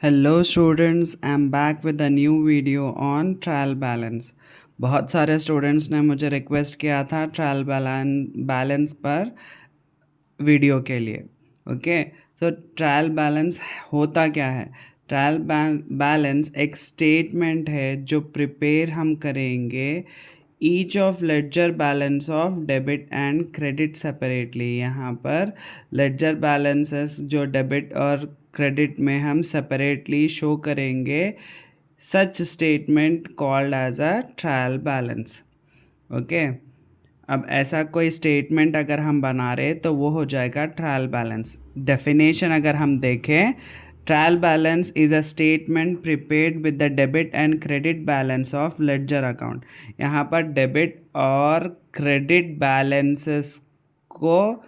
Hello students, I am back with a new video on trial balance. बहुत सारे students ने मुझे request किया था ट्रायल बैलेंस पर वीडियो के लिए। ओके, सो ट्रायल बैलेंस होता क्या है? ट्रायल बैलेंस एक स्टेटमेंट है जो प्रिपेयर हम करेंगे each of ledger balance of debit and credit separately. यहाँ पर लेडजर बैलेंसेस जो डेबिट और क्रेडिट में हम सेपरेटली शो करेंगे, such statement called as a trial balance. Okay, अब ऐसा कोई स्टेटमेंट अगर हम बना रहे तो वो हो जाएगा ट्रायल बैलेंस। डेफिनेशन अगर हम देखें, trial balance is a statement prepared with the debit and credit balance of ledger account. यहाँ पर डेबिट और क्रेडिट बैलेंसेस को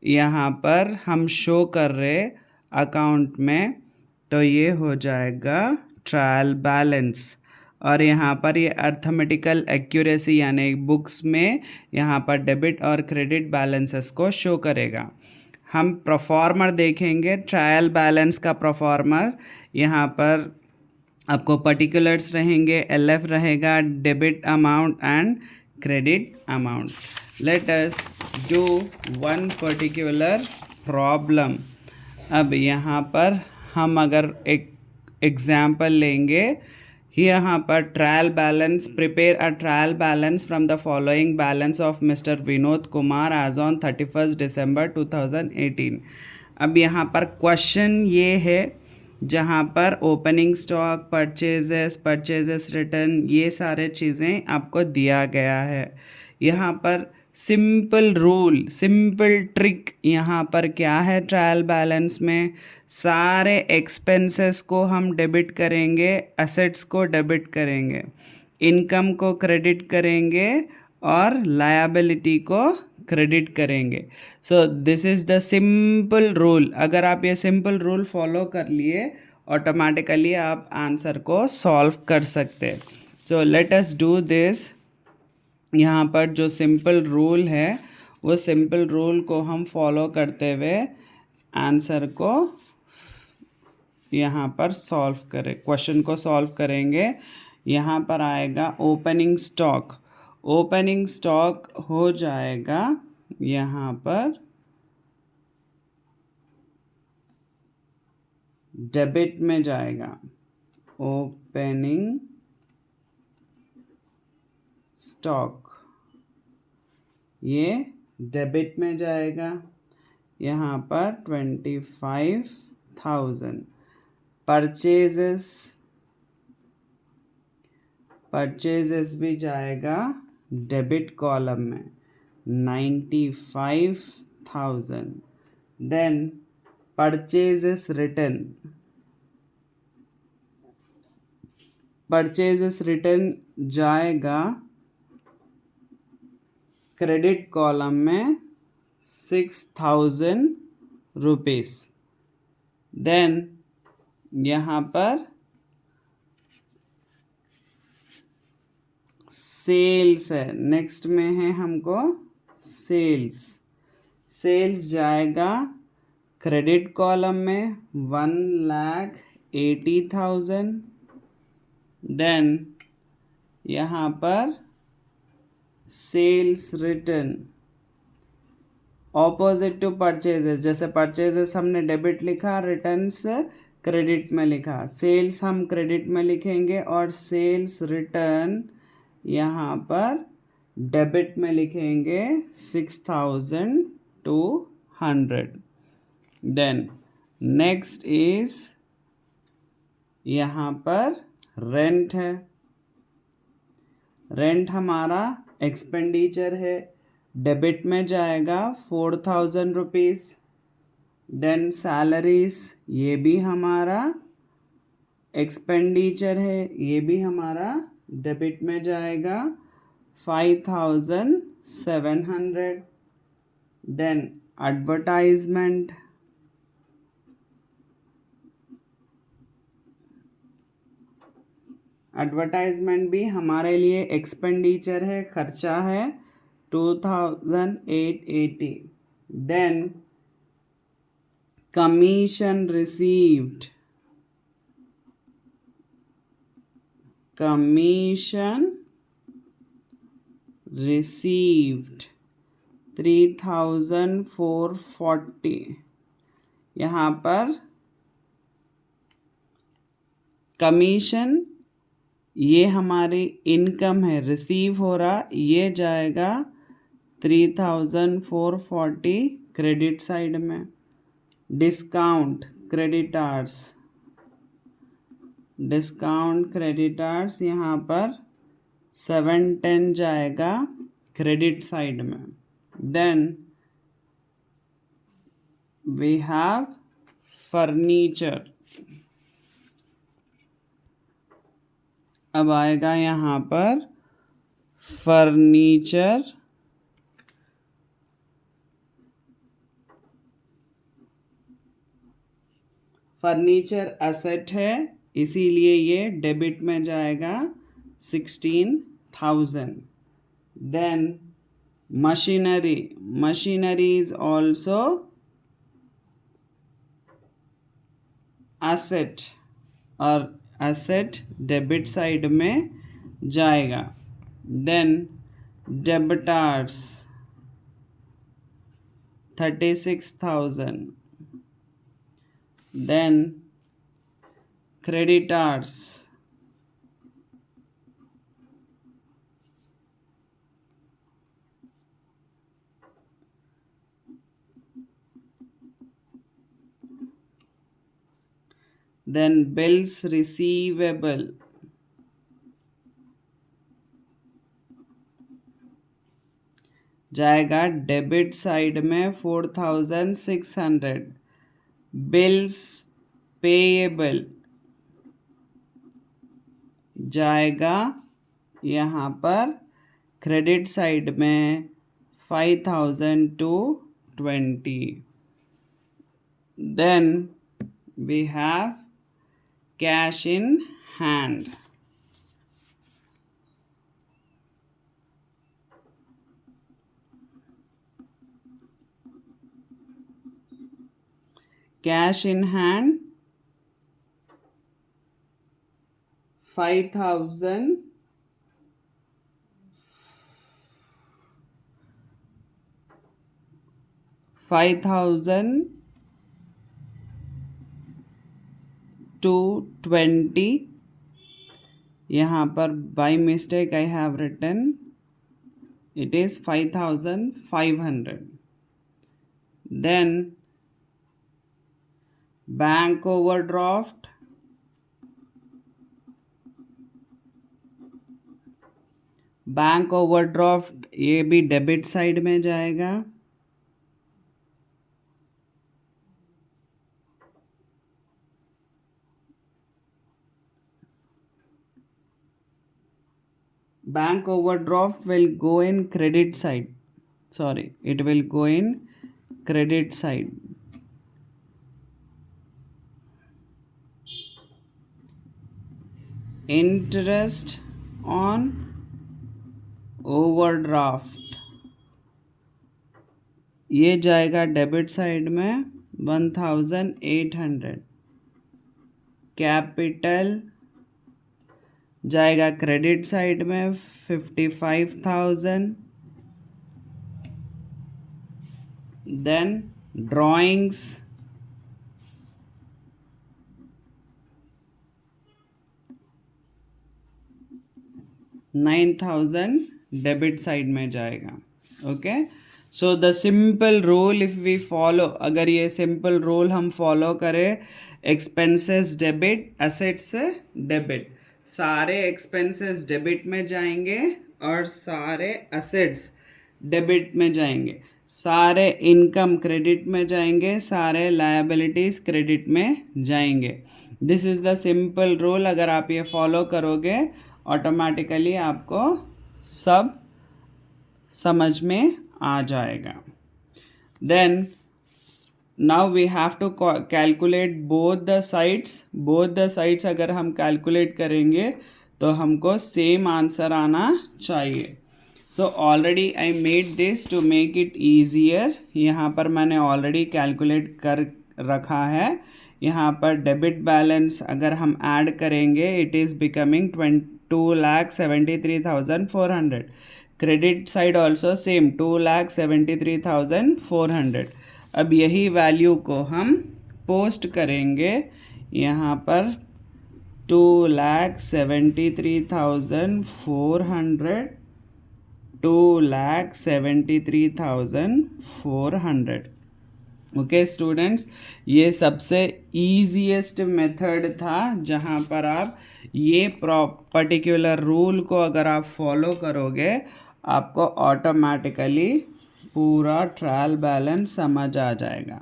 यहाँ पर हम शो कर रहे अकाउंट में, तो ये हो जाएगा ट्रायल बैलेंस। और यहाँ पर ये अर्थमेटिकल एक्यूरेसी यानी बुक्स में यहाँ पर डेबिट और क्रेडिट बैलेंसेस को शो करेगा। हम प्रोफॉर्मर देखेंगे, ट्रायल बैलेंस का प्रोफॉर्मर यहाँ पर आपको पर्टिकुलर्स रहेंगे, एलएफ रहेगा, debit amount and credit amount. Let us do one particular problem. अब यहाँ पर हम अगर एक एग्जाम्पल लेंगे, यहाँ पर trial balance, prepare a trial balance from the following balance of mister Vinod Kumar as on 31 December 2018। अब यहाँ पर क्वेश्चन ये है जहाँ पर ओपनिंग स्टॉक, परचेजेस रिटर्न, ये सारे चीज़ें आपको दिया गया है। यहाँ पर सिंपल रूल, सिंपल ट्रिक यहाँ पर क्या है, ट्रायल बैलेंस में सारे एक्सपेंसेस को हम डेबिट करेंगे, एसेट्स को डेबिट करेंगे, इनकम को क्रेडिट करेंगे और लायबिलिटी को क्रेडिट करेंगे। So this is the simple rule. अगर आप ये सिंपल रूल फॉलो कर लिए, ऑटोमेटिकली आप आंसर को सॉल्व कर सकते। So let us do this. यहाँ पर जो सिंपल रूल है वो सिंपल रूल को हम फॉलो करते हुए आंसर को यहाँ पर सॉल्व करें, क्वेश्चन को सॉल्व करेंगे। यहाँ पर आएगा ओपनिंग स्टॉक। ओपनिंग स्टॉक हो जाएगा यहाँ पर डेबिट में जाएगा। ओपनिंग स्टॉक ये डेबिट में जाएगा। यहाँ पर 25,000। परचेजेस भी जाएगा डेबिट कॉलम में, 95,000। देन परचेजेस रिटर्न जाएगा क्रेडिट कॉलम में 6,000 रुपीज़। देन यहाँ पर सेल्स है, नेक्स्ट में है हमको सेल्स जाएगा क्रेडिट कॉलम में 1,80,000। देन यहाँ पर sales return opposite to purchases, जैसे परचेजेस हमने डेबिट लिखा, रिटर्न्स क्रेडिट में लिखा, सेल्स हम क्रेडिट में लिखेंगे और सेल्स रिटर्न यहाँ पर डेबिट में लिखेंगे 6,200। देन नेक्स्ट इज यहाँ पर रेंट है। रेंट हमारा एक्सपेंडिचर है, डेबिट में जाएगा 4,000 रुपीज़। देन सैलरीज, ये भी हमारा एक्सपेंडिचर है, ये भी हमारा डेबिट में जाएगा 5,700। देन एडवर्टाइजमेंट, भी हमारे लिए एक्सपेंडिचर है, खर्चा है, 2,880। Then commission received, commission received 3440। यहाँ पर कमीशन ये हमारी इनकम है, रिसीव हो रहा, ये जाएगा 3440 क्रेडिट साइड में। डिस्काउंट क्रेडिटर्स यहाँ पर 710 जाएगा क्रेडिट साइड में। Then we have furniture. अब आएगा यहाँ पर फर्नीचर। फर्नीचर एसेट है, इसीलिए ये डेबिट में जाएगा 16,000। Then machinery is also asset, और एसेट डेबिट साइड में जाएगा। Then debtors 36,000। then creditors then bills receivable जाएगा डेबिट साइड में 4,600। बिल्स पेएबल जाएगा यहाँ पर क्रेडिट साइड में 5,220। Then we have cash in hand. Cash in hand 5,000 5,220। यहाँ पर by mistake I have written it is 5,500। Then bank overdraft ये भी डेबिट साइड में जाएगा। Bank overdraft will go in credit side. Sorry, it will go in credit side. Interest on overdraft ये जाएगा debit side में 1,800। Capital जाएगा credit side में 55,000। Then drawings $9,000 debit side में जाएगा। Okay, so the simple rule if we follow, अगर ये simple rule हम फॉलो करें, एक्सपेंसेस डेबिट, एसेट्स डेबिट, सारे एक्सपेंसेस डेबिट में जाएंगे और सारे एसेट्स डेबिट में जाएंगे, सारे इनकम क्रेडिट में जाएंगे, सारे लायबिलिटीज़ क्रेडिट में जाएंगे। This is the simple rule. अगर आप ये फॉलो करोगे ऑटोमेटिकली आपको सब समझ में आ जाएगा। Then now we have to calculate both the sides. अगर हम कैलकुलेट करेंगे तो हमको सेम आंसर आना चाहिए। So already I made this to make it easier. यहाँ पर मैंने ऑलरेडी कैलकुलेट कर रखा है। यहाँ पर डेबिट बैलेंस अगर हम ऐड करेंगे it is becoming 2,73,400. Credit side also same 2,73,400. अब यही वैल्यू को हम पोस्ट करेंगे यहाँ पर 2,73,400, 2,73,400. ओके स्टूडेंट्स, ये सबसे ईजीएस्ट मेथड था जहाँ पर आप ये पर्टिकुलर रूल को अगर आप फॉलो करोगे आपको ऑटोमेटिकली पूरा ट्रायल बैलेंस समझ आ जाएगा.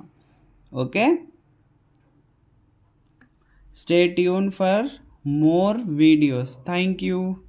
Okay, stay tune for more videos. Thank you.